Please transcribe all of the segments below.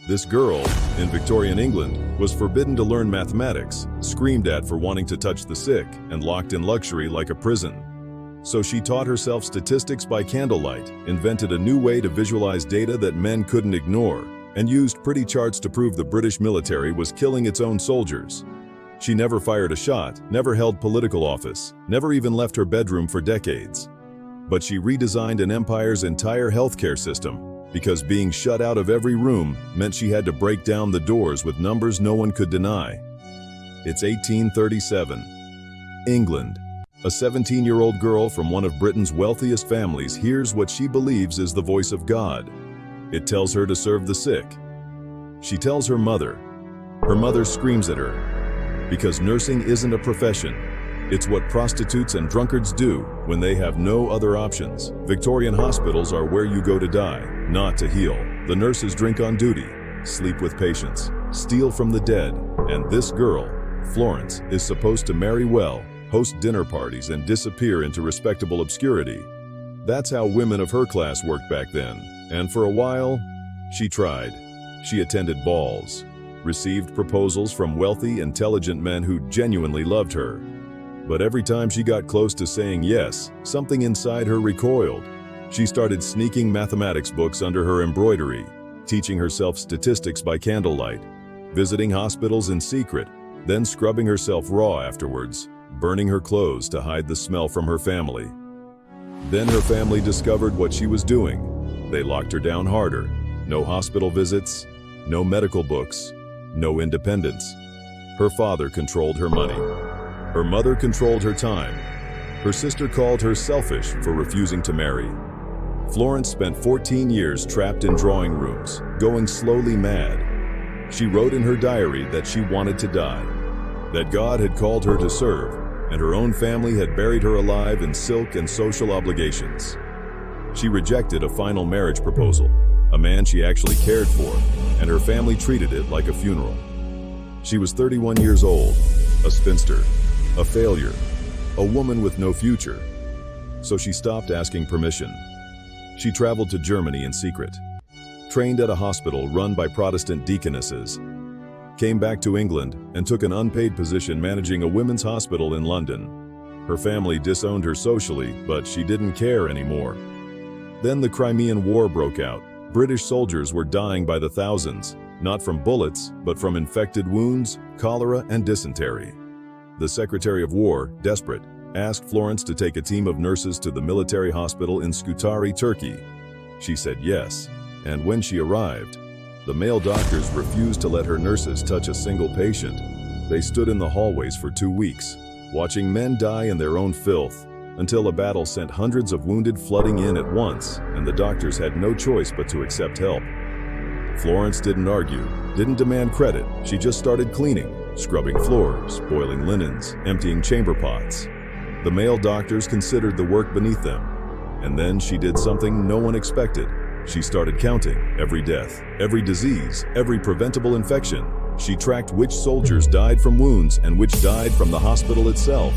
This girl, in Victorian England, was forbidden to learn mathematics, screamed at for wanting to touch the sick, and locked in luxury like a prison. So she taught herself statistics by candlelight, invented a new way to visualize data that men couldn't ignore, and used pretty charts to prove the British military was killing its own soldiers. She never fired a shot, never held political office, never even left her bedroom for decades. But she redesigned an empire's entire healthcare system, because being shut out of every room meant she had to break down the doors with numbers no one could deny. It's 1837. England. A 17-year-old girl from one of Britain's wealthiest families hears what she believes is the voice of God. It tells her to serve the sick. She tells her mother. Her mother screams at her, because nursing isn't a profession. It's what prostitutes and drunkards do when they have no other options. Victorian hospitals are where you go to die, not to heal. The nurses drink on duty, sleep with patients, steal from the dead, and this girl, Florence, is supposed to marry well, host dinner parties, and disappear into respectable obscurity. That's how women of her class worked back then, and for a while, she tried. She attended balls, received proposals from wealthy, intelligent men who genuinely loved her. But every time she got close to saying yes, something inside her recoiled. She started sneaking mathematics books under her embroidery, teaching herself statistics by candlelight, visiting hospitals in secret, then scrubbing herself raw afterwards, burning her clothes to hide the smell from her family. Then her family discovered what she was doing. They locked her down harder. No hospital visits, no medical books, no independence. Her father controlled her money. Her mother controlled her time. Her sister called her selfish for refusing to marry. Florence spent 14 years trapped in drawing rooms, going slowly mad. She wrote in her diary that she wanted to die, that God had called her to serve, and her own family had buried her alive in silk and social obligations. She rejected a final marriage proposal, a man she actually cared for, and her family treated it like a funeral. She was 31 years old, a spinster, a failure, a woman with no future. So she stopped asking permission. She traveled to Germany in secret, trained at a hospital run by Protestant deaconesses, came back to England and took an unpaid position managing a women's hospital in London. Her family disowned her socially, but she didn't care anymore. Then the Crimean War broke out. British soldiers were dying by the thousands, not from bullets, but from infected wounds, cholera, and dysentery. The Secretary of War, desperate, asked Florence to take a team of nurses to the military hospital in Scutari, Turkey. She said yes, and when she arrived, the male doctors refused to let her nurses touch a single patient. They stood in the hallways for 2 weeks, watching men die in their own filth, until a battle sent hundreds of wounded flooding in at once, and the doctors had no choice but to accept help. Florence didn't argue, didn't demand credit. She just started cleaning, scrubbing floors, boiling linens, emptying chamber pots. The male doctors considered the work beneath them. And then she did something no one expected. She started counting every death, every disease, every preventable infection. She tracked which soldiers died from wounds and which died from the hospital itself.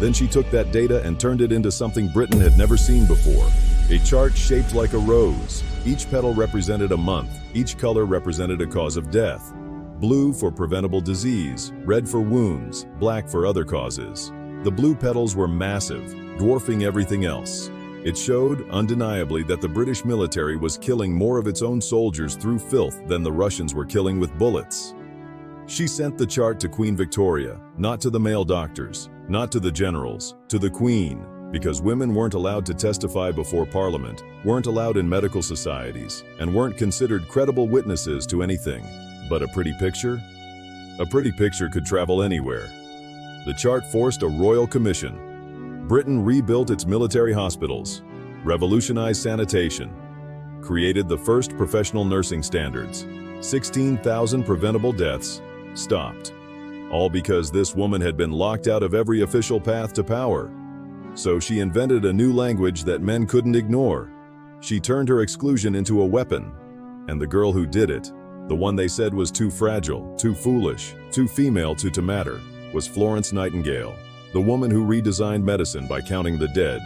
Then she took that data and turned it into something Britain had never seen before. A chart shaped like a rose. Each petal represented a month. Each color represented a cause of death. Blue for preventable disease, red for wounds, black for other causes. The blue petals were massive, dwarfing everything else. It showed, undeniably, that the British military was killing more of its own soldiers through filth than the Russians were killing with bullets. She sent the chart to Queen Victoria, not to the male doctors, not to the generals, to the Queen, because women weren't allowed to testify before Parliament, weren't allowed in medical societies, and weren't considered credible witnesses to anything. But a pretty picture? A pretty picture could travel anywhere. The chart forced a royal commission. Britain rebuilt its military hospitals, revolutionized sanitation, created the first professional nursing standards. 16,000 preventable deaths stopped. All because this woman had been locked out of every official path to power. So she invented a new language that men couldn't ignore. She turned her exclusion into a weapon. And the girl who did it, the one they said was too fragile, too foolish, too female to matter, was Florence Nightingale, the woman who redesigned medicine by counting the dead,